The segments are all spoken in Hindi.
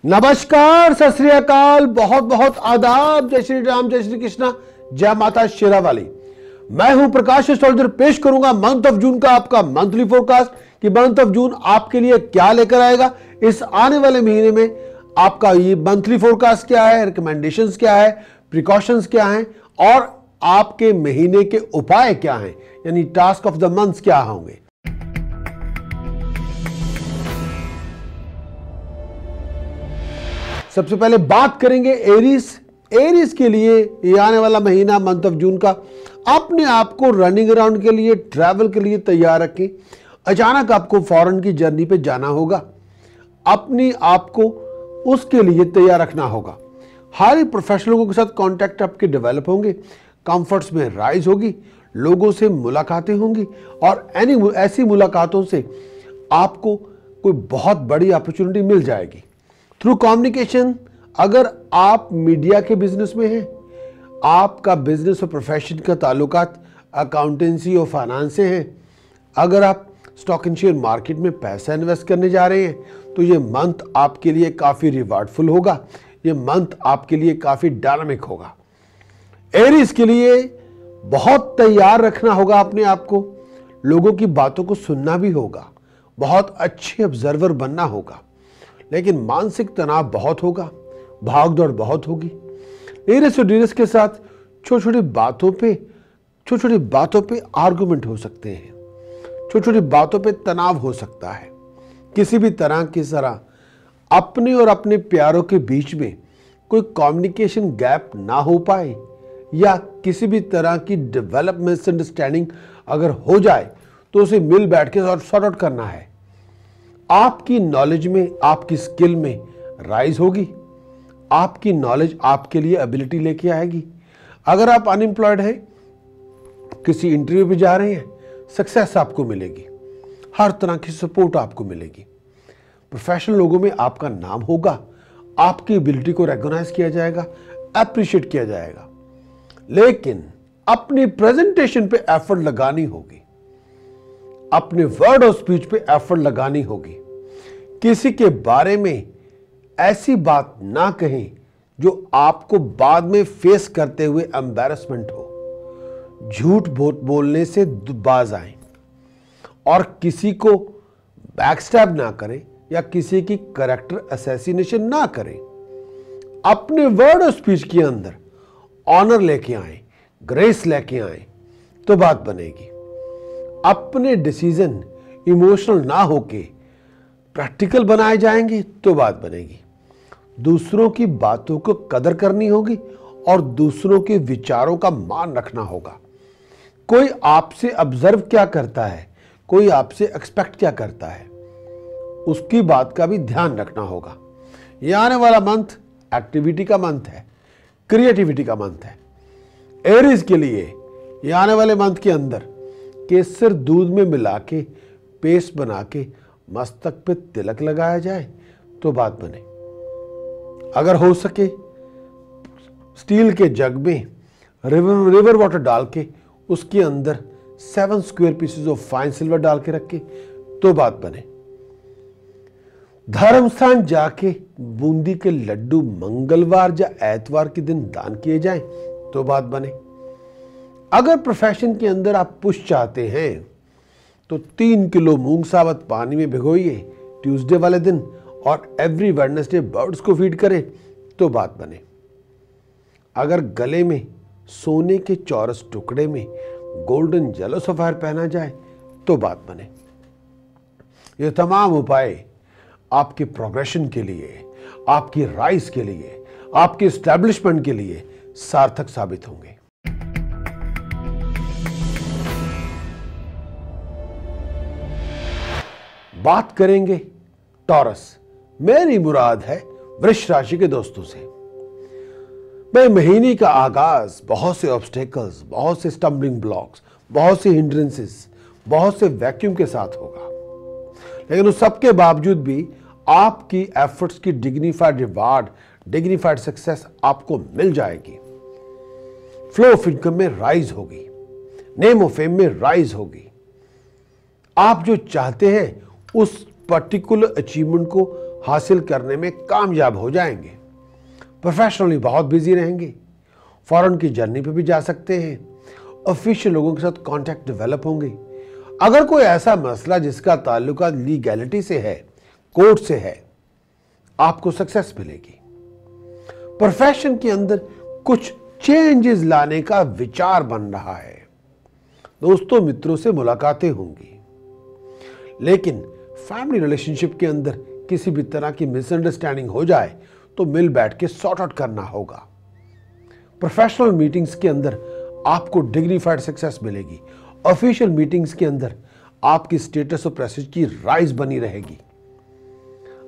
नमस्कार, सत श्री अकाल, बहुत बहुत आदाब। जय श्री राम, जय श्री कृष्णा, जय माता शेरावाली। मैं हूं प्रकाश एस्ट्रोलॉजर। पेश करूंगा मंथ ऑफ जून का आपका मंथली फोरकास्ट कि मंथ ऑफ जून आपके लिए क्या लेकर आएगा। इस आने वाले महीने में आपका ये मंथली फोरकास्ट क्या है, रिकमेंडेशंस क्या है, प्रिकॉशंस क्या हैं और आपके महीने के उपाय क्या हैं, यानी टास्क ऑफ द मंथ क्या होंगे। सबसे पहले बात करेंगे एरीज के लिए ये आने वाला महीना मंथ ऑफ जून का अपने आप को रनिंग अराउंड के लिए, ट्रैवल के लिए तैयार रखें। अचानक आपको फॉरेन की जर्नी पे जाना होगा, अपनी आप को उसके लिए तैयार रखना होगा। हाई प्रोफेशनलों के साथ कांटेक्ट आपके डेवलप होंगे, कंफर्ट्स में राइज होगी, लोगों से मुलाकातें होंगी और ऐसी मुलाकातों से आपको कोई बहुत बड़ी अपॉर्चुनिटी मिल जाएगी। थ्रू कम्युनिकेशन, अगर आप मीडिया के बिजनेस में हैं, आपका बिजनेस और प्रोफेशन का ताल्लुकात अकाउंटेंसी और फाइनेंस से हैं, अगर आप स्टॉक एंड शेयर मार्केट में पैसा इन्वेस्ट करने जा रहे हैं तो ये मंथ आपके लिए काफ़ी रिवार्डफुल होगा। ये मंथ आपके लिए काफ़ी डायनामिक होगा। एरीज के लिए बहुत तैयार रखना होगा अपने आप को, लोगों की बातों को सुनना भी होगा, बहुत अच्छे ऑब्जर्वर बनना होगा, लेकिन मानसिक तनाव बहुत होगा, भागदौड़ बहुत होगी। नीरस और डीरस के साथ छोटी छोटी बातों पे आर्गुमेंट हो सकते हैं, छोटी छोटी बातों पे तनाव हो सकता है। किसी भी तरह की अपने और अपने प्यारों के बीच में कोई कम्युनिकेशन गैप ना हो पाए या किसी भी तरह की डेवलप मिसअंडरस्टैंडिंग अगर हो जाए तो उसे मिल बैठ के सॉर्ट आउट करना है। आपकी नॉलेज में, आपकी स्किल में राइज होगी। आपकी नॉलेज आपके लिए एबिलिटी लेके आएगी। अगर आप अनएम्प्लॉयड हैं, किसी इंटरव्यू पे जा रहे हैं, सक्सेस आपको मिलेगी, हर तरह की सपोर्ट आपको मिलेगी। प्रोफेशनल लोगों में आपका नाम होगा, आपकी एबिलिटी को रिकॉग्नाइज किया जाएगा, अप्रिशिएट किया जाएगा। लेकिन अपनी प्रेजेंटेशन पे एफर्ट लगानी होगी, अपने वर्ड और स्पीच पे एफर्ट लगानी होगी। किसी के बारे में ऐसी बात ना कहें जो आपको बाद में फेस करते हुए एम्बैरेसमेंट हो। झूठ बहुत बोलने से बाज आए और किसी को बैकस्टैब ना करें या किसी की कैरेक्टर असैसिनेशन ना करें। अपने वर्ड और स्पीच के अंदर ऑनर लेके आए, ग्रेस लेके आए तो बात बनेगी। अपने डिसीजन इमोशनल ना होके प्रैक्टिकल बनाए जाएंगे तो बात बनेगी। दूसरों की बातों को कदर करनी होगी और दूसरों के विचारों का मान रखना होगा। कोई आपसे ऑब्जर्व क्या करता है, कोई आपसे एक्सपेक्ट क्या करता है, उसकी बात का भी ध्यान रखना होगा। यह आने वाला मंथ एक्टिविटी का मंथ है, क्रिएटिविटी का मंथ है। एरीज के लिए यह आने वाले मंथ के अंदर केसर दूध में मिला के पेस्ट बना के मस्तक पे तिलक लगाया जाए तो बात बने। अगर हो सके स्टील के जग में रिवर वाटर डाल के उसके अंदर 7 square pieces of fine silver डाल के रखे तो बात बने। धर्म स्थान जाके बूंदी के लड्डू मंगलवार या एतवार के दिन दान किए जाएं तो बात बने। अगर प्रोफेशन के अंदर आप पुश चाहते हैं तो 3 किलो मूंग साबत पानी में भिगोइए ट्यूसडे वाले दिन और एवरी वेडनेसडे बर्ड्स को फीड करें तो बात बने। अगर गले में सोने के चौरस टुकड़े में गोल्डन येलो सफायर पहना जाए तो बात बने। ये तमाम उपाय आपके प्रोग्रेशन के लिए, आपकी राइज के लिए, आपके एस्टैब्लिशमेंट के लिए सार्थक साबित होंगे। बात करेंगे टॉरस। मेरी मुराद है वृष राशि के दोस्तों से। मैं महीने का आगाज बहुत से ऑब्स्टेकल्स, बहुत से स्टम्बलिंग ब्लॉक्स, बहुत से हिंड्रेंसेस, बहुत से वैक्यूम के साथ होगा, लेकिन उस सब के बावजूद भी आपकी एफर्ट्स की डिग्निफाइड रिवार्ड, डिग्निफाइड सक्सेस आपको मिल जाएगी। फ्लो ऑफ इनकम में राइज होगी, नेम ऑफ फेम में राइज होगी। आप जो चाहते हैं उस पर्टिकुलर अचीवमेंट को हासिल करने में कामयाब हो जाएंगे। प्रोफेशनली बहुत बिजी रहेंगे। फॉरेन की जर्नी पे भी जा सकते हैं। ऑफिशियल लोगों के साथ कांटेक्ट डेवलप होंगे। अगर कोई ऐसा मसला जिसका ताल्लुका लीगैलिटी से है, कोर्ट से है, आपको सक्सेस मिलेगी। प्रोफेशन के अंदर कुछ चेंजेस लाने का विचार बन रहा है। दोस्तों मित्रों से मुलाकातें होंगी, लेकिन फैमिली रिलेशनशिप के अंदर किसी भी तरह की मिसअंडरस्टैंडिंग हो जाए तो मिल बैठ के सॉर्ट आउट करना होगा। प्रोफेशनल मीटिंग्स के अंदर आपको डिग्निफाइड सक्सेस मिलेगी। ऑफिशियल मीटिंग्स के अंदर आपकी स्टेटस और प्रेस्टीज की राइज बनी रहेगी।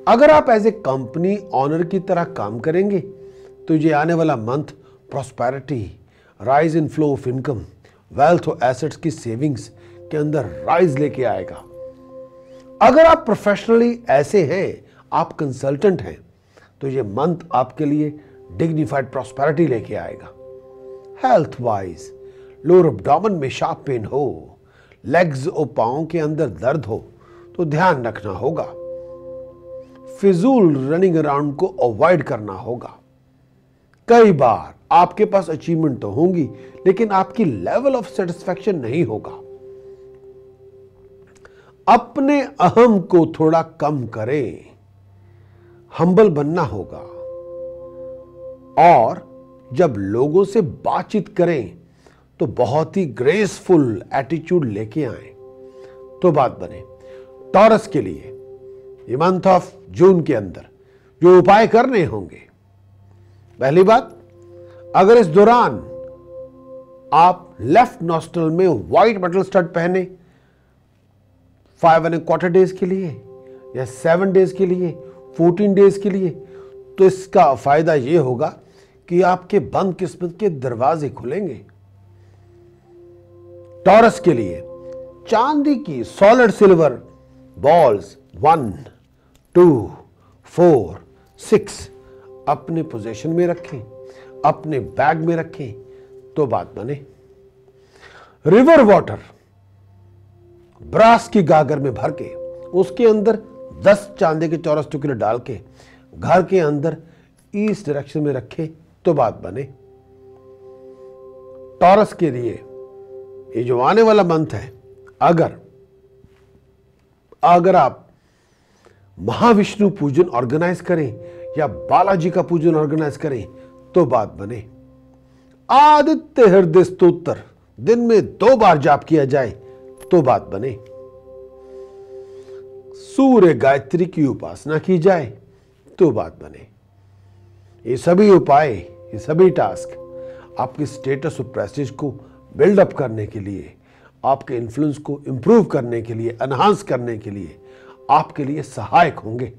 अगर आप एज ए कंपनी ऑनर की तरह काम करेंगे तो ये आने वाला month prosperity, rise in flow of income, wealth और एसेट्स की सेविंग्स के अंदर राइज लेके आएगा। अगर आप प्रोफेशनली ऐसे हैं, आप कंसल्टेंट हैं, तो ये मंथ आपके लिए डिग्निफाइड प्रॉस्पेरिटी लेके आएगा। हेल्थ वाइज लोअर एब्डोमेन में शार्प पेन हो, लेग्स और पांव के अंदर दर्द हो तो ध्यान रखना होगा। फिजूल रनिंग अराउंड को अवॉइड करना होगा। कई बार आपके पास अचीवमेंट तो होंगी, लेकिन आपकी लेवल ऑफ सेटिस्फैक्शन नहीं होगा। अपने अहम को थोड़ा कम करें, हम्बल बनना होगा। और जब लोगों से बातचीत करें तो बहुत ही ग्रेसफुल एटीट्यूड लेके आए तो बात बने। टॉरस के लिए ये मंथ ऑफ जून के अंदर जो उपाय करने होंगे, पहली बात, अगर इस दौरान आप लेफ्ट नॉस्ट्रल में व्हाइट मेटल स्टड पहने 5¼ डेज के लिए या 7 डेज के लिए, 14 डेज के लिए, तो इसका फायदा यह होगा कि आपके बंद किस्मत के दरवाजे खुलेंगे। टॉरस के लिए चांदी की सॉलिड सिल्वर बॉल्स 1, 2, 4, 6 अपने पोजीशन में रखें, अपने बैग में रखें तो बात बने। रिवर वाटर ब्रास की गागर में भर के उसके अंदर 10 चांदी के चौरस टुकड़े डाल के घर के अंदर ईस्ट डायरेक्शन में रखें तो बात बने। टॉरस के लिए ये जो आने वाला मंथ है, अगर आप महाविष्णु पूजन ऑर्गेनाइज करें या बालाजी का पूजन ऑर्गेनाइज करें तो बात बने। आदित्य हृदय स्तोत्र दिन में 2 बार जाप किया जाए तो बात बने। सूर्य गायत्री की उपासना की जाए तो बात बने। ये सभी उपाय, ये सभी टास्क आपके स्टेटस और प्रेस्टीज को बिल्डअप करने के लिए, आपके इन्फ्लुएंस को इंप्रूव करने के लिए, एनहांस करने के लिए आपके लिए सहायक होंगे।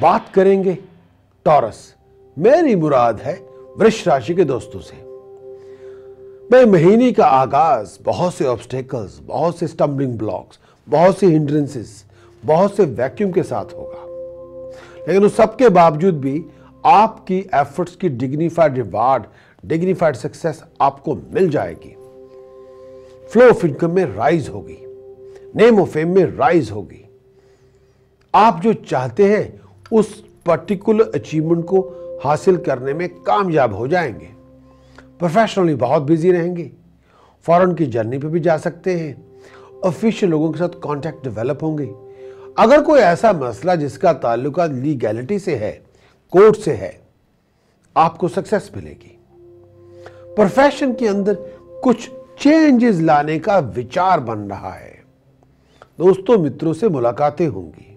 बात करेंगे टॉरस। मेरी मुराद है वृष राशि के दोस्तों से। भाई महीने का आगाज बहुत से ऑब्स्टेकल्स, बहुत से स्टम्बलिंग ब्लॉक्स, बहुत से हिंड्रेंसेस, बहुत से वैक्यूम के साथ होगा, लेकिन उस सबके बावजूद भी आपकी एफर्ट्स की डिग्निफाइड रिवार्ड, डिग्निफाइड सक्सेस आपको मिल जाएगी। फ्लो ऑफ इनकम में राइज होगी, नेम ऑफ फेम में राइज होगी। आप जो चाहते हैं उस पर्टिकुलर अचीवमेंट को हासिल करने में कामयाब हो जाएंगे। प्रोफेशनली बहुत बिजी रहेंगे। फॉरेन की जर्नी पे भी जा सकते हैं। ऑफिशियल लोगों के साथ कांटेक्ट डेवलप होंगे। अगर कोई ऐसा मसला जिसका ताल्लुका लीगैलिटी से है, कोर्ट से है, आपको सक्सेस मिलेगी। प्रोफेशन के अंदर कुछ चेंजेस लाने का विचार बन रहा है। दोस्तों मित्रों से मुलाकातें होंगी,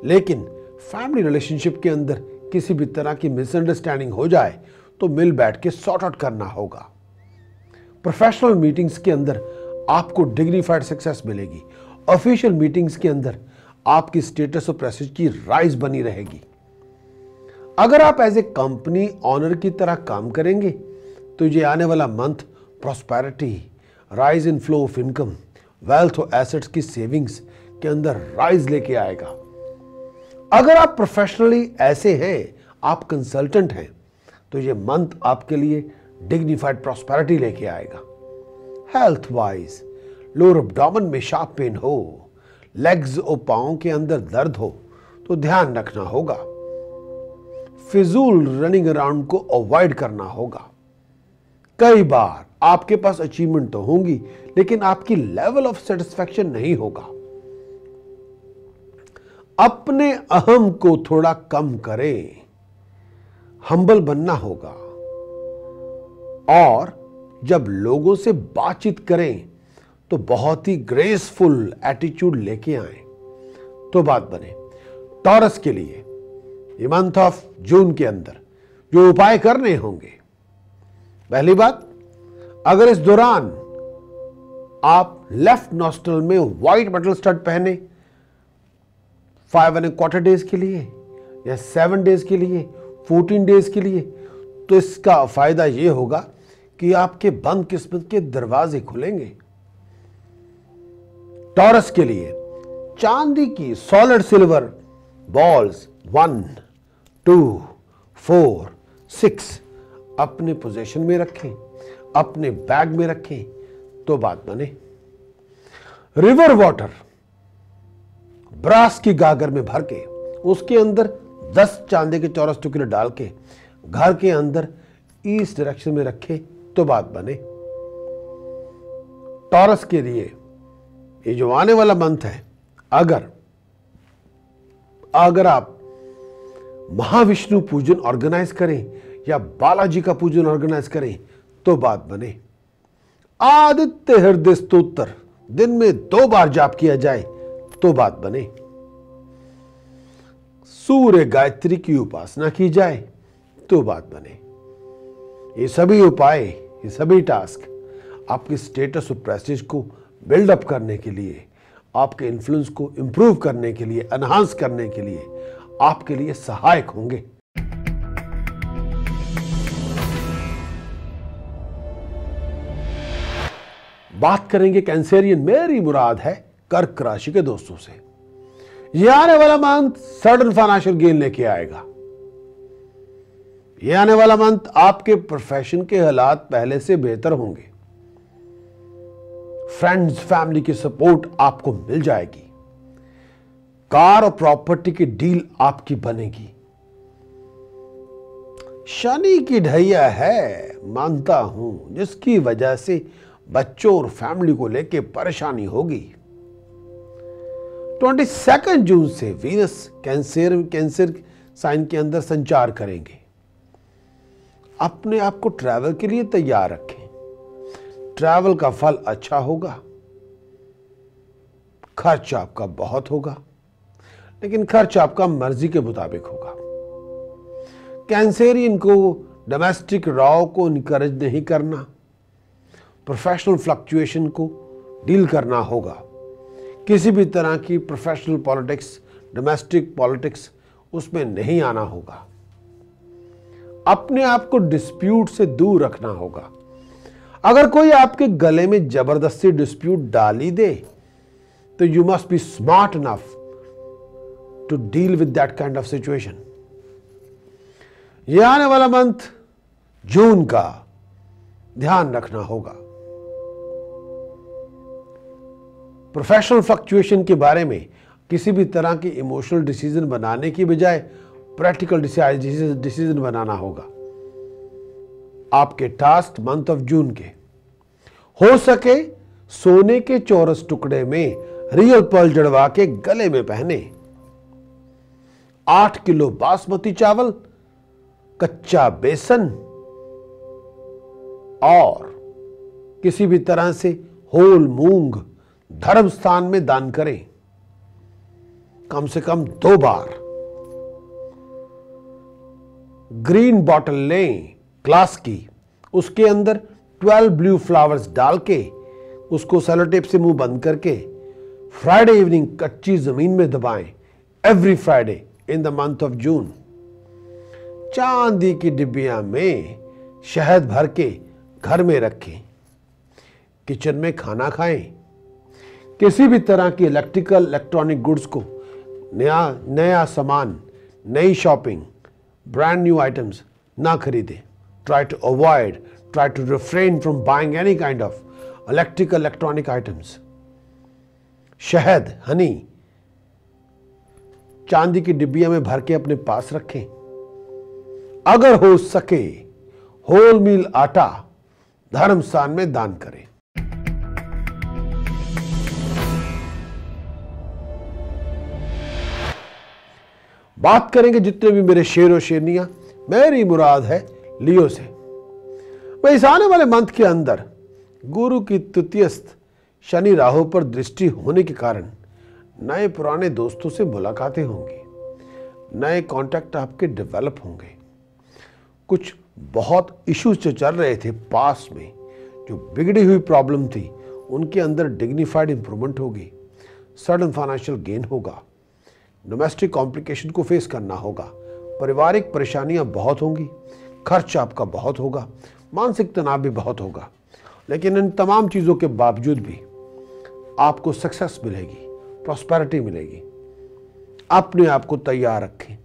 लेकिन फैमिली रिलेशनशिप के अंदर किसी भी तरह की मिसअंडरस्टैंडिंग हो जाए तो मिल बैठ के सॉर्ट आउट करना होगा। प्रोफेशनल मीटिंग्स के अंदर आपको डिग्निफाइड सक्सेस मिलेगी। ऑफिशियल मीटिंग्स के अंदर आपकी स्टेटस और प्रेस्टीज की राइज बनी रहेगी। अगर आप एज ए कंपनी ऑनर की तरह काम करेंगे तो ये आने वाला month prosperity, rise in flow of income, wealth और एसेट्स की सेविंग्स के अंदर राइज लेके आएगा। अगर आप प्रोफेशनली ऐसे हैं, आप कंसल्टेंट हैं, तो ये मंथ आपके लिए डिग्निफाइड प्रॉस्पेरिटी लेके आएगा। हेल्थ वाइज लोअर एब्डोमेन में शार्प पेन हो, लेग्स और पाँव के अंदर दर्द हो तो ध्यान रखना होगा। फिजूल रनिंग अराउंड को अवॉइड करना होगा। कई बार आपके पास अचीवमेंट तो होंगी लेकिन आपकी लेवल ऑफ सेटिस्फैक्शन नहीं होगा। अपने अहम को थोड़ा कम करें, हम्बल बनना होगा और जब लोगों से बातचीत करें तो बहुत ही ग्रेसफुल एटीट्यूड लेके आए तो बात बने। टॉरस के लिए ये मंथ ऑफ जून के अंदर जो उपाय करने होंगे, पहली बात, अगर इस दौरान आप लेफ्ट नॉस्ट्रल में व्हाइट मेटल स्टड पहने 5¼ डेज के लिए या 7 डेज के लिए, 14 डेज के लिए, तो इसका फायदा यह होगा कि आपके बंद किस्मत के दरवाजे खुलेंगे। टॉरस के लिए चांदी की सॉलिड सिल्वर बॉल्स 1, 2, 4, 6 अपने पोजीशन में रखें, अपने बैग में रखें तो बात बने। रिवर वाटर ब्रास की गागर में भर के उसके अंदर 10 चांदी के चौरस टुकड़े डाल के घर के अंदर ईस्ट डायरेक्शन में रखे तो बात बने। टॉरस के लिए ये जो आने वाला मंथ है, अगर आप महाविष्णु पूजन ऑर्गेनाइज करें या बालाजी का पूजन ऑर्गेनाइज करें तो बात बने। आदित्य हृदय स्तोत्र दिन में 2 बार जाप किया जाए तो बात बने। सूर्य गायत्री की उपासना की जाए तो बात बने। ये सभी उपाय, ये सभी टास्क आपके स्टेटस और प्रेस्टीज को बिल्डअप करने के लिए, आपके इन्फ्लुएंस को इंप्रूव करने के लिए, एनहांस करने के लिए आपके लिए सहायक होंगे। बात करेंगे कैंसेरियन, मेरी मुराद है कर्क राशि के दोस्तों से। यह आने वाला मंथ सडन फाइनेंशियल गेन लेके आएगा। यह आने वाला मंथ आपके प्रोफेशन के हालात पहले से बेहतर होंगे। फ्रेंड्स, फैमिली की सपोर्ट आपको मिल जाएगी। कार और प्रॉपर्टी की डील आपकी बनेगी। शनि की ढैया है, मानता हूं, जिसकी वजह से बच्चों और फैमिली को लेके परेशानी होगी। 22 जून से वीनस कैंसर साइन के अंदर संचार करेंगे। अपने आप को ट्रैवल के लिए तैयार रखें। ट्रैवल का फल अच्छा होगा। खर्च आपका बहुत होगा, लेकिन खर्च आपका मर्जी के मुताबिक होगा। कैंसेरियन को डोमेस्टिक रॉ को इनकरेज नहीं करना, प्रोफेशनल फ्लक्चुएशन को डील करना होगा। किसी भी तरह की प्रोफेशनल पॉलिटिक्स, डोमेस्टिक पॉलिटिक्स, उसमें नहीं आना होगा। अपने आप को डिस्प्यूट से दूर रखना होगा। अगर कोई आपके गले में जबरदस्ती डिस्प्यूट डाल ही दे तो you must be smart enough to deal with that kind of situation. यह आने वाला मंथ जून का ध्यान रखना होगा। प्रोफेशनल फ्लक्चुएशन के बारे में किसी भी तरह की इमोशनल डिसीजन बनाने की बजाय प्रैक्टिकल डिसीजन बनाना होगा। आपके टास्क मंथ ऑफ जून के हो सके सोने के चौरस टुकड़े में रियल पर्ल जड़वा के गले में पहने। 8 किलो बासमती चावल, कच्चा बेसन और किसी भी तरह से होल मूंग धर्म स्थान में दान करें, कम से कम 2 बार। ग्रीन बॉटल लें ग्लास की, उसके अंदर 12 ब्लू फ्लावर्स डाल के उसको सेलो टेप से मुंह बंद करके फ्राइडे इवनिंग कच्ची जमीन में दबाएं। Every Friday in the month of June. चांदी की डिब्बियां में शहद भर के घर में रखें। किचन में खाना खाएं। किसी भी तरह की इलेक्ट्रिकल इलेक्ट्रॉनिक गुड्स को नया सामान, नई शॉपिंग, ब्रांड न्यू आइटम्स ना खरीदें। Try to avoid, try to refrain from buying any kind of electrical electronic items, शहद, हनी, चांदी की डिब्बिया में भर के अपने पास रखें। अगर हो सके होल मील आटा धर्म स्थान में दान करें। बात करेंगे जितने भी मेरे शेर और शेरनियां, मेरी मुराद है लियो से। मैं इस आने वाले मंथ के अंदर गुरु की तृतीयस्थ शनि राहु पर दृष्टि होने के कारण नए पुराने दोस्तों से मुलाकातें होंगी, नए कांटेक्ट आपके डेवलप होंगे। कुछ बहुत इश्यूज जो चल रहे थे पास में, जो बिगड़ी हुई प्रॉब्लम थी, उनके अंदर डिग्निफाइड इंप्रूवमेंट होगी, सडन फाइनेंशियल गेन होगा, डोमेस्टिक कॉम्प्लिकेशन को फेस करना होगा, पारिवारिक परेशानियां बहुत होंगी, खर्च आपका बहुत होगा, मानसिक तनाव भी बहुत होगा। लेकिन इन तमाम चीज़ों के बावजूद भी आपको सक्सेस मिलेगी, प्रॉस्पेरिटी मिलेगी। अपने आप को तैयार रखें,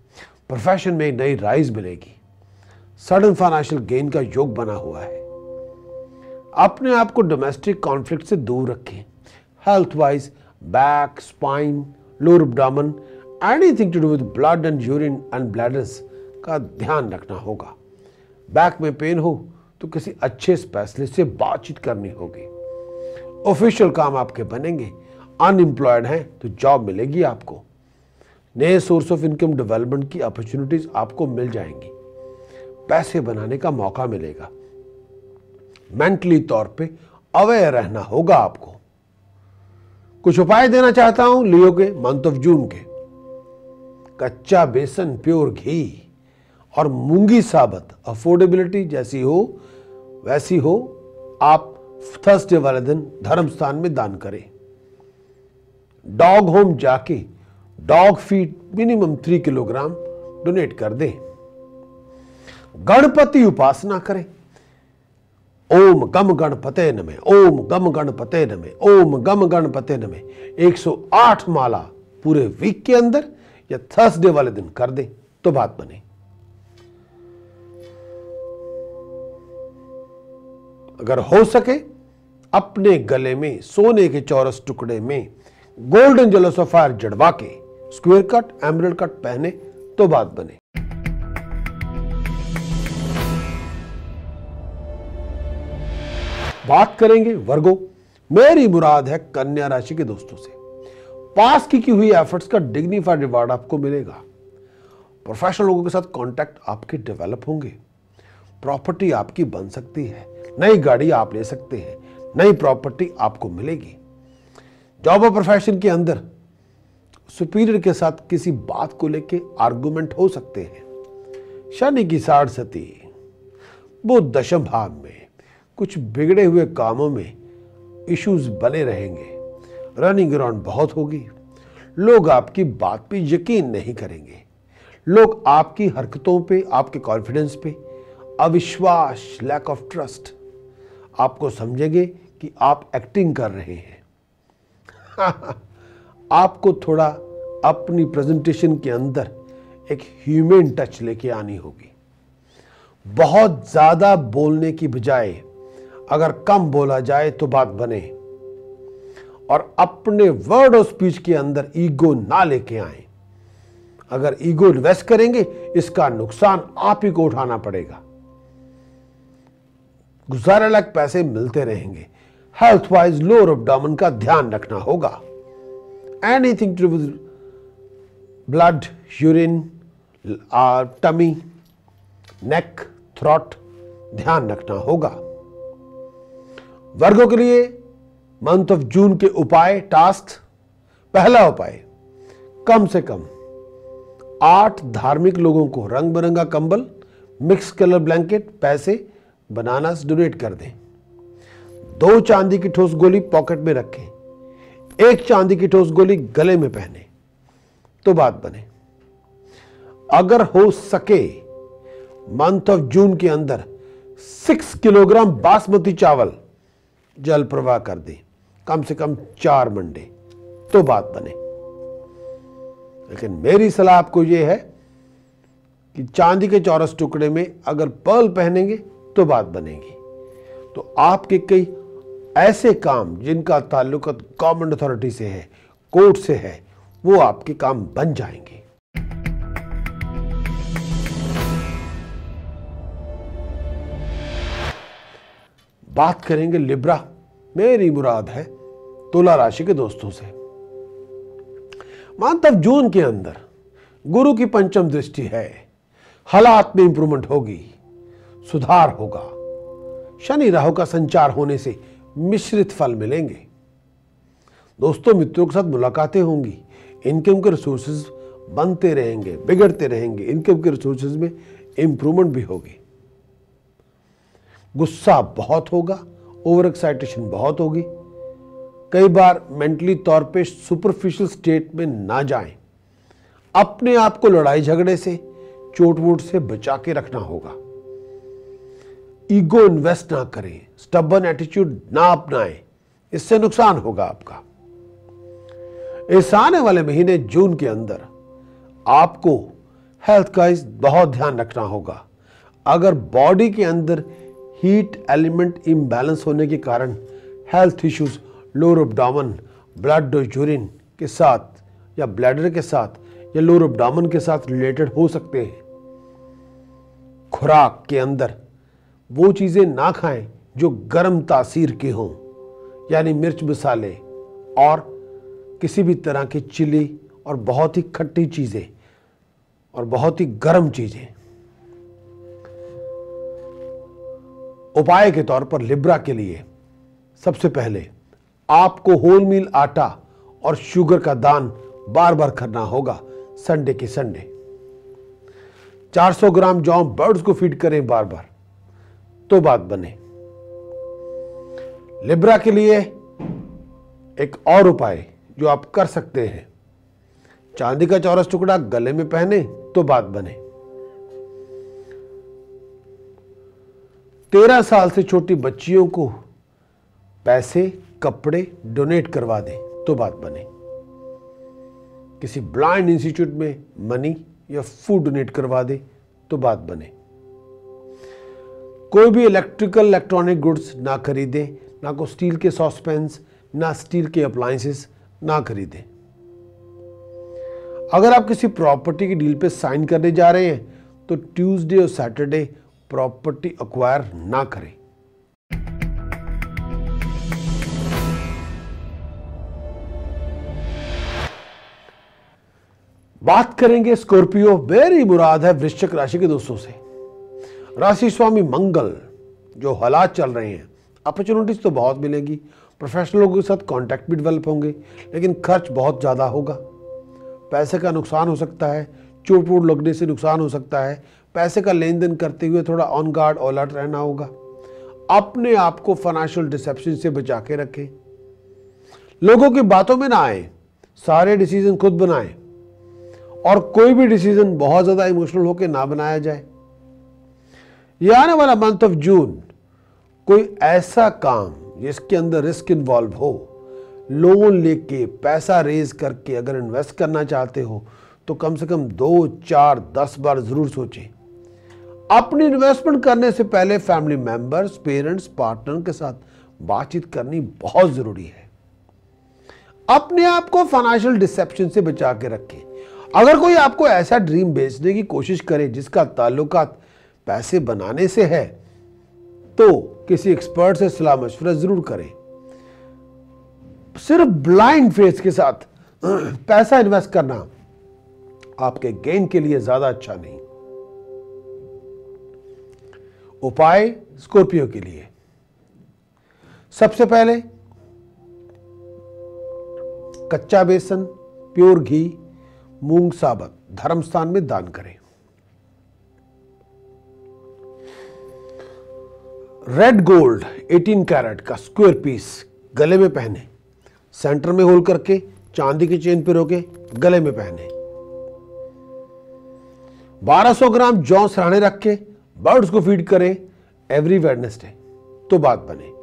प्रोफेशन में नई राइज मिलेगी, सडन फाइनेंशियल गेन का योग बना हुआ है। अपने आप को डोमेस्टिक कॉन्फ्लिक्ट से दूर रखें। Health wise back, spine, lower abdomen, anything to do with blood and urine and bladders का ध्यान रखना होगा। बैक में पेन हो तो किसी अच्छे स्पेशलिस्ट से बातचीत करनी होगी। ऑफिशियल काम आपके बनेंगे। अनएम्प्लॉयड हैं तो जॉब मिलेगी आपको। नए सोर्स ऑफ इनकम डेवलपमेंट की अपॉर्चुनिटीज आपको मिल जाएंगी। पैसे बनाने का मौका मिलेगा। मेंटली तौर पे अवेयर रहना होगा आपको। कुछ उपाय देना चाहता हूं लियो के मंथ ऑफ जून के। कच्चा बेसन, प्योर घी और मूंगी साबत, अफोर्डेबिलिटी जैसी हो वैसी हो, आप थर्सडे वाले दिन धर्म स्थान में दान करें। डॉग होम जाके dog feed minimum 3 kilogram donate कर दें। गणपति उपासना करें। ओम गम गणपते नमः, ओम गम गणपते नमः, ओम गम गणपते नमः 108 माला पूरे वीक के अंदर या थर्सडे वाले दिन कर दें तो बात बने। अगर हो सके अपने गले में सोने के चौरस टुकड़े में गोल्डन जेलो सफायर जड़वा के स्क्वायर कट, एमरल्ड कट पहने तो बात बने। बात करेंगे वर्गो। मेरी मुराद है कन्या राशि के दोस्तों से। पास की हुई एफर्ट्स का डिग्निफाइड रिवार्ड आपको मिलेगा। प्रोफेशनल लोगों के साथ कांटेक्ट आपके डेवलप होंगे। प्रॉपर्टी आपकी बन सकती है। नई गाड़ी आप ले सकते हैं। नई प्रॉपर्टी आपको मिलेगी। जॉब और प्रोफेशन के अंदर सुपीरियर के साथ किसी बात को लेके आर्गुमेंट हो सकते हैं। शनि की 60 बुध दशम भाव में, कुछ बिगड़े हुए कामों में इश्यूज बने रहेंगे। रनिंग अराउंड बहुत होगी। लोग आपकी बात पे यकीन नहीं करेंगे। लोग आपकी हरकतों पे, आपके कॉन्फिडेंस पे अविश्वास, लैक ऑफ ट्रस्ट, आपको समझेंगे कि आप एक्टिंग कर रहे हैं। आपको थोड़ा अपनी प्रेजेंटेशन के अंदर एक ह्यूमन टच लेके आनी होगी। बहुत ज्यादा बोलने की बजाय अगर कम बोला जाए तो बात बने। और अपने वर्ड और स्पीच के अंदर ईगो ना लेके आए। अगर ईगो इन्वेस्ट करेंगे इसका नुकसान आप ही को उठाना पड़ेगा। गुजारे लायक पैसे मिलते रहेंगे। हेल्थ वाइज लोअर एब्डोमेन का ध्यान रखना होगा। Anything to do with blood, urine, tummy, neck, throat ध्यान रखना होगा। वर्गों के लिए मंथ ऑफ जून के उपाय, टास्क। पहला उपाय, कम से कम 8 धार्मिक लोगों को रंग बिरंगा कंबल, मिक्स कलर ब्लैंकेट, पैसे, बनानास डोनेट कर दें। 2 चांदी की ठोस गोली पॉकेट में रखें। 1 चांदी की ठोस गोली गले में पहने तो बात बने। अगर हो सके मंथ ऑफ जून के अंदर 6 किलोग्राम बासमती चावल जल प्रवाह कर दें, कम से कम 4 मंडे तो बात बने। लेकिन मेरी सलाह आपको यह है कि चांदी के चौरस टुकड़े में अगर पर्ल पहनेंगे तो बात बनेगी। तो आपके कई ऐसे काम जिनका ताल्लुक गवर्नमेंट अथॉरिटी से है, कोर्ट से है, वो आपके काम बन जाएंगे। बात करेंगे लिब्रा, मेरी मुराद है तुला राशि के दोस्तों से। मंथ जून के अंदर गुरु की पंचम दृष्टि है, हालात में इंप्रूवमेंट होगी, सुधार होगा। शनि राहु का संचार होने से मिश्रित फल मिलेंगे। दोस्तों मित्रों के साथ मुलाकातें होंगी, इनकम के रिसोर्सेज बनते रहेंगे, बिगड़ते रहेंगे, इनकम के रिसोर्सेज में इंप्रूवमेंट भी होगी। गुस्सा बहुत होगा, ओवर एक्साइटेशन बहुत होगी। कई बार मेंटली तौर पे सुपरफिशियल स्टेट में ना जाएं। अपने आप को लड़ाई झगड़े से, चोट वोट से बचा के रखना होगा। ईगो इन्वेस्ट ना करें, स्टबर्न एटीट्यूड ना अपनाएं, इससे नुकसान होगा आपका। इस आने वाले महीने जून के अंदर आपको हेल्थ का बहुत ध्यान रखना होगा। अगर बॉडी के अंदर हीट एलिमेंट इम्बैलेंस होने के कारण health issues lower abdomen, blood और यूरिन के साथ या ब्लैडर के साथ या लोअर एब्डोमेन के साथ रिलेटेड हो सकते हैं। खुराक के अंदर वो चीजें ना खाएं जो गर्म तासीर की हों, यानी मिर्च मसाले और किसी भी तरह की चिली और बहुत ही खट्टी चीजें और बहुत ही गर्म चीजें। उपाय के तौर पर लिब्रा के लिए सबसे पहले आपको होल मील आटा और शुगर का दान बार बार करना होगा, संडे के संडे। 400 ग्राम जौ बर्ड्स को फीड करें बार बार, तो बात बने। लिब्रा के लिए एक और उपाय जो आप कर सकते हैं, चांदी का चौरस टुकड़ा गले में पहने तो बात बने। 13 साल से छोटी बच्चियों को पैसे, कपड़े डोनेट करवा दें तो बात बने। किसी ब्लाइंड इंस्टीट्यूट में मनी या फूड डोनेट करवा दे तो बात बने। कोई भी इलेक्ट्रिकल इलेक्ट्रॉनिक गुड्स ना खरीदे, ना को स्टील के सॉसपैन्स, ना स्टील के अप्लायंसेस ना खरीदें। अगर आप किसी प्रॉपर्टी की डील पे साइन करने जा रहे हैं तो ट्यूसडे और सैटरडे प्रॉपर्टी एक्वायर ना करें। बात करेंगे स्कॉर्पियो, मेरी मुराद है वृश्चिक राशि के दोस्तों से। राशि स्वामी मंगल, जो हालात चल रहे हैं, अपॉर्चुनिटीज तो बहुत मिलेगी, प्रोफेशनल लोगों के साथ कांटेक्ट भी डेवलप होंगे, लेकिन खर्च बहुत ज़्यादा होगा। पैसे का नुकसान हो सकता है, चोट वोट लगने से नुकसान हो सकता है। पैसे का लेन देन करते हुए थोड़ा ऑन गार्ड, अलर्ट रहना होगा। अपने आप को फाइनेंशियल डिसेप्शन से बचा के रखें। लोगों की बातों में ना आए, सारे डिसीजन खुद बनाएं और कोई भी डिसीजन बहुत ज़्यादा इमोशनल होकर ना बनाया जाए। यह आने वाला मंथ ऑफ जून कोई ऐसा काम जिसके अंदर रिस्क इन्वॉल्व हो, लोन लेके पैसा रेज करके अगर इन्वेस्ट करना चाहते हो तो कम से कम 2, 4, 10 बार जरूर सोचें। अपनी इन्वेस्टमेंट करने से पहले फैमिली मेंबर्स, पेरेंट्स, पार्टनर के साथ बातचीत करनी बहुत जरूरी है। अपने आप को फाइनेंशियल डिसेप्शन से बचा के रखें। अगर कोई आपको ऐसा ड्रीम बेचने की कोशिश करे जिसका ताल्लुकात पैसे बनाने से है, तो किसी एक्सपर्ट से सलाह मशवरा जरूर करें। सिर्फ ब्लाइंड फेथ के साथ पैसा इन्वेस्ट करना आपके गेन के लिए ज्यादा अच्छा नहीं। उपाय स्कॉर्पियो के लिए, सबसे पहले कच्चा बेसन, प्योर घी, मूंग साबत धर्म स्थान में दान करें। रेड गोल्ड 18 कैरेट का स्क्वायर पीस गले में पहने, सेंटर में होल करके चांदी की चेन पे रोके गले में पहने। 1200 ग्राम जौ सराहने रख के बर्ड्स को फीड करें एवरी वेडनेसडे तो बात बने।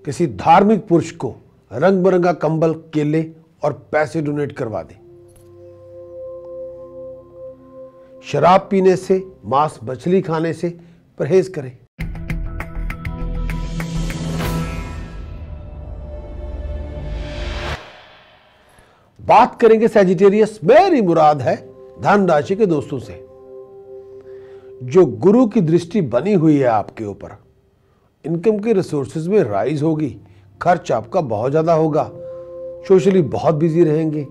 किसी धार्मिक पुरुष को रंग बिरंगा कंबल, केले और पैसे डोनेट करवा दें। शराब पीने से, मांस मछली खाने से परहेज करें। बात करेंगे सैजिटेरियस, मेरी मुराद है धन राशि के दोस्तों से। जो गुरु की दृष्टि बनी हुई है आपके ऊपर, इनकम के रिसोर्सेज में राइज होगी, खर्च आपका बहुत ज्यादा होगा, सोशली बहुत बिजी रहेंगे,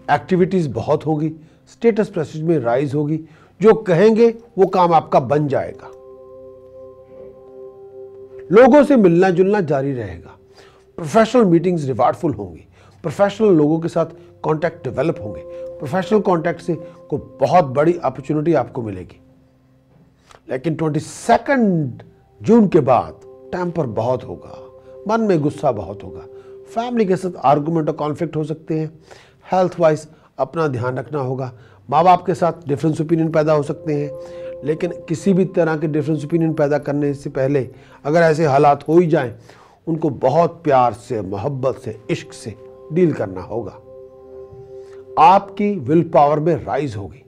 एक्टिविटीज बहुत होगी, स्टेटस प्रेस्टीज में राइज होगी, जो कहेंगे वो काम आपका बन जाएगा, लोगों से मिलना जुलना जारी रहेगा, प्रोफेशनल मीटिंग्स रिवार्डफुल होंगी, प्रोफेशनल लोगों के साथ कांटेक्ट डेवलप होंगे, प्रोफेशनल कांटेक्ट से कोई बहुत बड़ी अपॉर्चुनिटी आपको मिलेगी। लेकिन 22 जून के बाद टेम्पर बहुत होगा, मन में गुस्सा बहुत होगा, फैमिली के साथ आर्गुमेंट और कॉन्फ्लिक्ट हो सकते हैं, हेल्थ वाइज अपना ध्यान रखना होगा, माँ बाप के साथ डिफरेंस ओपिनियन पैदा हो सकते हैं, लेकिन किसी भी तरह के डिफरेंस ओपिनियन पैदा करने से पहले अगर ऐसे हालात हो ही जाएं, उनको बहुत प्यार से, मोहब्बत से, इश्क से डील करना होगा। आपकी विल पावर में राइज होगी,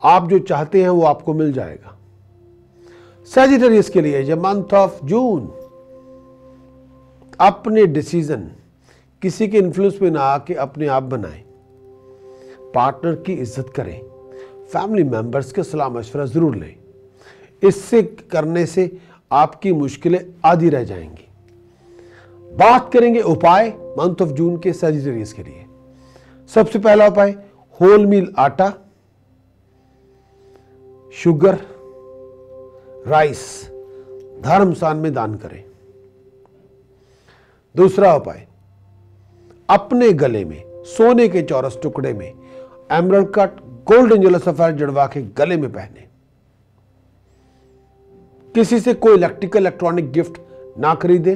आप जो चाहते हैं वो आपको मिल जाएगा। सैजिटेरियस के लिए ये मंथ ऑफ जून, अपने डिसीजन किसी के इन्फ्लुएंस में ना आके अपने आप बनाएं, पार्टनर की इज्जत करें, फैमिली मेंबर्स के सलाह मशवरा जरूर लें, इससे करने से आपकी मुश्किलें आधी रह जाएंगी। बात करेंगे उपाय मंथ ऑफ जून के सैजिटेरियस के लिए। सबसे पहला उपाय, होल मील आटा, शुगर, राइस धर्मस्थान में दान करें। दूसरा उपाय, अपने गले में सोने के चौरस टुकड़े में emerald cut gold angel sapphire जड़वा के गले में पहने। किसी से कोई इलेक्ट्रॉनिक गिफ्ट ना खरीदे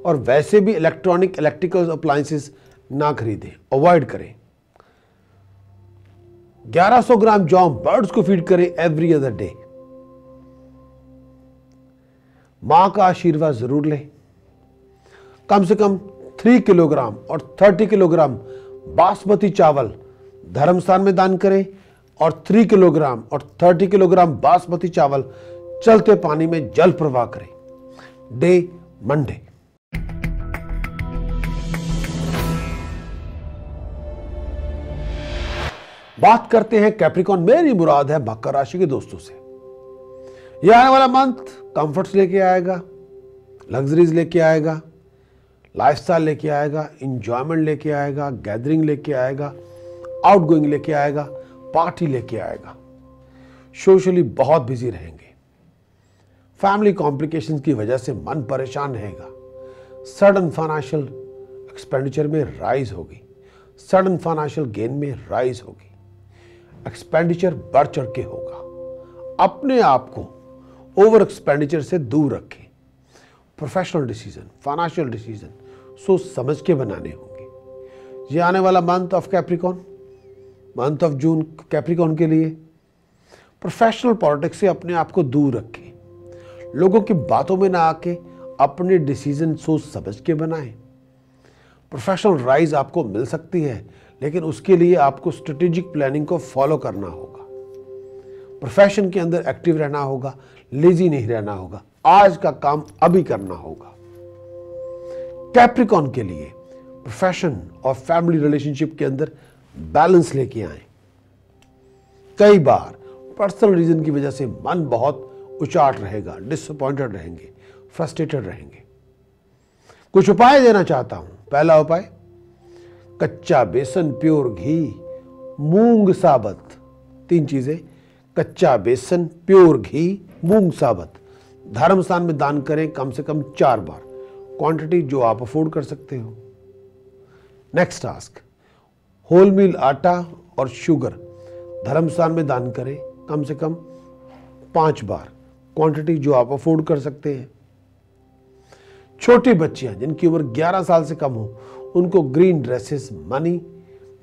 और वैसे भी इलेक्ट्रिकल अप्लायंसेस ना खरीदें, अवॉइड करें। 1100 ग्राम जौ बर्ड्स को फीड करें एवरी अदर डे। मां का आशीर्वाद जरूर लें। कम से कम 3 किलोग्राम और 30 किलोग्राम बासमती चावल धर्मस्थान में दान करें और 3 किलोग्राम और 30 किलोग्राम बासमती चावल चलते पानी में जल प्रवाह करें। Day Monday. बात करते हैं कैप्रिकॉन, मेरी मुराद है मकर राशि के दोस्तों से। यह आने वाला मंथ कंफर्ट्स लेके आएगा, लग्जरीज लेके आएगा, लाइफस्टाइल लेके आएगा, इंजॉयमेंट लेके आएगा, गैदरिंग लेके आएगा, आउटगोइंग लेके आएगा, पार्टी लेके आएगा। सोशली बहुत बिजी रहेंगे, फैमिली कॉम्प्लिकेशंस की वजह से मन परेशान रहेगा, सडन फाइनेंशियल एक्सपेंडिचर में राइज होगी, सडन फाइनेंशियल गेन में राइज होगी, एक्सपेंडिचर बढ़ चढ़ के होगा। अपने आप को ओवर एक्सपेंडिचर से दूर रखें। प्रोफेशनल डिसीजन, फाइनेंशियल डिसीजन सोच समझ के बनाने होंगे। ये आने वाला month of Capricorn, month of June Capricorn के लिए प्रोफेशनल पॉलिटिक्स से अपने आप को दूर रखें। लोगों की बातों में ना आके अपने डिसीजन सोच समझ के बनाएं। प्रोफेशनल राइज आपको मिल सकती है, लेकिन उसके लिए आपको स्ट्रेटेजिक प्लानिंग को फॉलो करना होगा। प्रोफेशन के अंदर एक्टिव रहना होगा, लेजी नहीं रहना होगा, आज का काम अभी करना होगा। कैप्रिकॉन के लिए प्रोफेशन और फैमिली रिलेशनशिप के अंदर बैलेंस लेके आए। कई बार पर्सनल रीजन की वजह से मन बहुत उचाट रहेगा, डिसअपॉइंटेड रहेंगे, फ्रस्ट्रेटेड रहेंगे। कुछ उपाय देना चाहता हूं। पहला उपाय, कच्चा बेसन, प्योर घी, मूंग साबत, 3 चीजें, कच्चा बेसन, प्योर घी, मूंग साबत धर्मस्थान में दान करें कम से कम 4 बार, क्वांटिटी जो आप अफोर्ड कर सकते हो। नेक्स्ट टास्क, होल मील आटा और शुगर धर्मस्थान में दान करें कम से कम 5 बार, क्वांटिटी जो आप अफोर्ड कर सकते हैं। छोटी बच्चियां जिनकी उम्र 11 साल से कम हो, उनको ग्रीन ड्रेसेस, मनी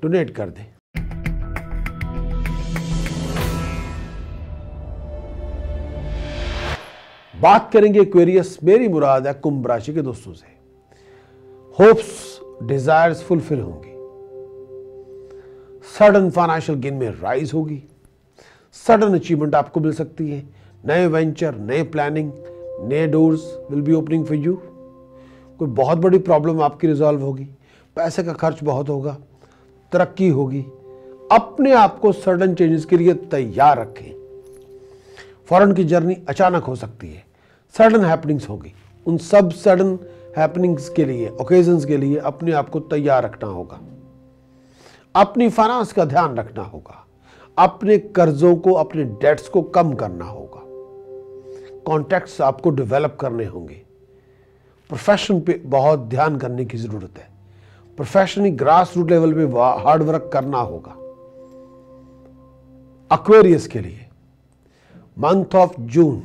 डोनेट कर दें। बात करेंगे एक्वेरियस, मेरी मुराद है कुंभ राशि के दोस्तों से। होप्स, डिजायर्स फुलफिल होंगी, सडन फाइनेंशियल गेन में राइज होगी, सडन अचीवमेंट आपको मिल सकती है, नए वेंचर, नए प्लानिंग, नए doors will be opening for you. कोई बहुत बड़ी प्रॉब्लम आपकी रिजॉल्व होगी, पैसे का खर्च बहुत होगा, तरक्की होगी। अपने आप को सडन चेंजेस के लिए तैयार रखें। फॉरेन की जर्नी अचानक हो सकती है, सडन हैपनिंग्स होगी। उन सब सडन हैपनिंग्स के लिए, ओकेजन्स के लिए अपने आप को तैयार रखना होगा। अपनी फाइनेंस का ध्यान रखना होगा। अपने कर्जों को, अपने डेट्स को कम करना होगा। कॉन्टैक्ट्स आपको डेवलप करने होंगे। प्रोफेशन पे बहुत ध्यान करने की जरूरत है। प्रोफेशनली ग्रास रूट लेवल पे हार्ड वर्क करना होगा। एक्वेरियस के लिए मंथ ऑफ जून,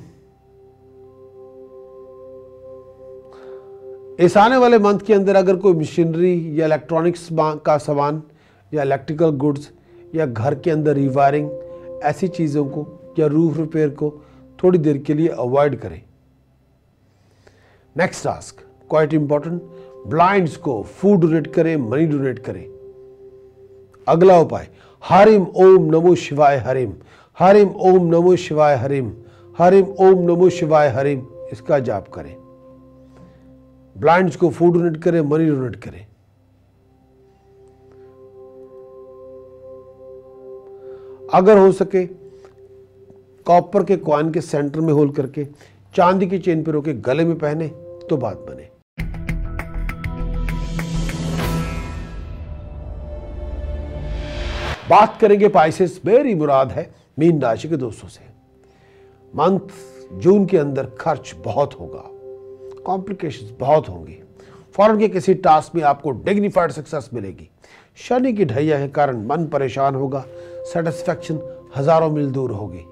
इस आने वाले मंथ के अंदर अगर कोई मशीनरी या इलेक्ट्रॉनिक्स का सामान या इलेक्ट्रिकल गुड्स या घर के अंदर रिवायरिंग, ऐसी चीज़ों को या रूफ रिपेयर को थोड़ी देर के लिए अवॉइड करें। Next task quite important, blinds को फूड डोनेट करें, मनी डोनेट करें। अगला उपाय, हरिम ओम नमो शिवाय हरिम, हरिम ओम नमो शिवाय हरिम, हरिम ओम नमो शिवाय हरिम, इसका जाप करें। ब्लाइंड्स को फूड डोनेट करें, मनी डोनेट करें। अगर हो सके कॉपर के कॉइन के सेंटर में होल करके चांदी की चेन पे रोके गले में पहने तो बात बने। बात करेंगे पाइसेस, मेरी मुराद है मीन राशि के दोस्तों से। मंथ जून के अंदर खर्च बहुत होगा, कॉम्प्लिकेशंस बहुत होंगी। फॉरेन के किसी टास्क में आपको डिग्निफाइड सक्सेस मिलेगी। शनि की ढैया के कारण मन परेशान होगा। सेटिस्फैक्शन हजारों मील दूर होगी।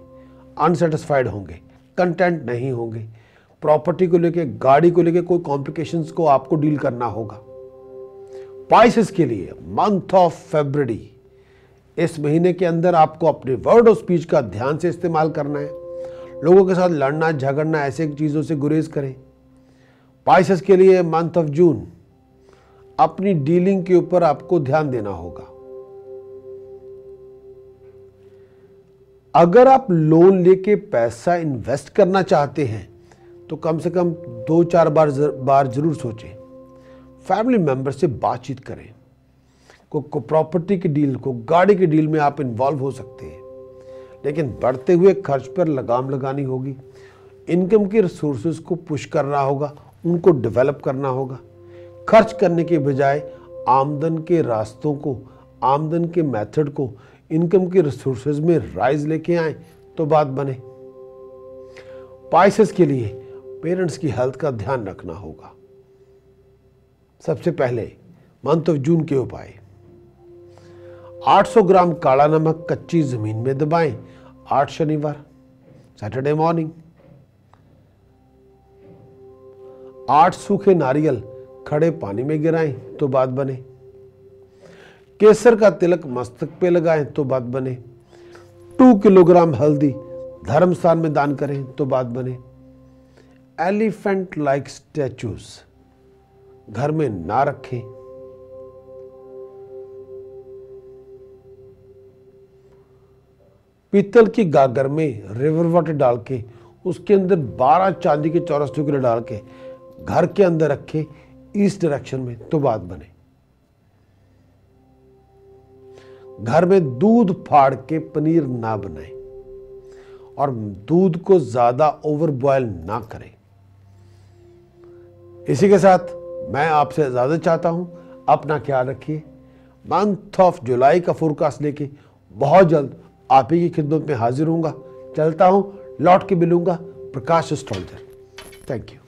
अनसेटिस्फाइड होंगे, कंटेंट नहीं होंगे। प्रॉपर्टी को लेके, गाड़ी को लेके कोई कॉम्प्लिकेशंस को आपको डील करना होगा। पाइसेस के लिए मंथ ऑफ फरवरी, इस महीने के अंदर आपको अपने वर्ड ऑफ स्पीच का ध्यान से इस्तेमाल करना है। लोगों के साथ लड़ना झगड़ना, ऐसे चीजों से गुरेज करें। पाइसेस के लिए मंथ ऑफ जून, अपनी डीलिंग के ऊपर आपको ध्यान देना होगा। अगर आप लोन लेके पैसा इन्वेस्ट करना चाहते हैं तो कम से कम 2-4 बार जरूर सोचें। फैमिली मेंबर से बातचीत करें। को प्रॉपर्टी की डील, को गाड़ी की डील में आप इन्वॉल्व हो सकते हैं, लेकिन बढ़ते हुए खर्च पर लगाम लगानी होगी। इनकम के रिसोर्सेज को पुश करना होगा, उनको डेवलप करना होगा। खर्च करने के बजाय आमदन के रास्तों को, आमदन के मेथड को इनकम के रिसोर्सेज में राइज लेके आए तो बात बने। पाइसेस के लिए पेरेंट्स की हेल्थ का ध्यान रखना होगा। सबसे पहले मंथ ऑफ जून के उपाय, 800 ग्राम काला नमक कच्ची जमीन में दबाएं 8 शनिवार, सैटरडे मॉर्निंग। 8 सूखे नारियल खड़े पानी में गिराएं तो बात बने। केसर का तिलक मस्तक पे लगाएं तो बात बने। 2 किलोग्राम हल्दी धर्म स्थान में दान करें तो बात बने। एलिफेंट लाइक स्टैचूज घर में ना रखें। पीतल की गागर में रिवर वाटर डाल के उसके अंदर 12 चांदी के चौरस टुकड़े डाल के घर के अंदर रखें ईस्ट डायरेक्शन में तो बात बने। घर में दूध फाड़ के पनीर ना बनाएं और दूध को ज्यादा ओवर बॉयल ना करें। इसी के साथ मैं आपसे इजाजत चाहता हूं। अपना ख्याल रखिए। मंथ ऑफ जुलाई का फोरकास्ट लेके बहुत जल्द आप ही की खिदमत में हाजिर होऊंगा। चलता हूं, लौट के मिलूंगा। प्रकाश एस्ट्रोलॉजर। Thank you.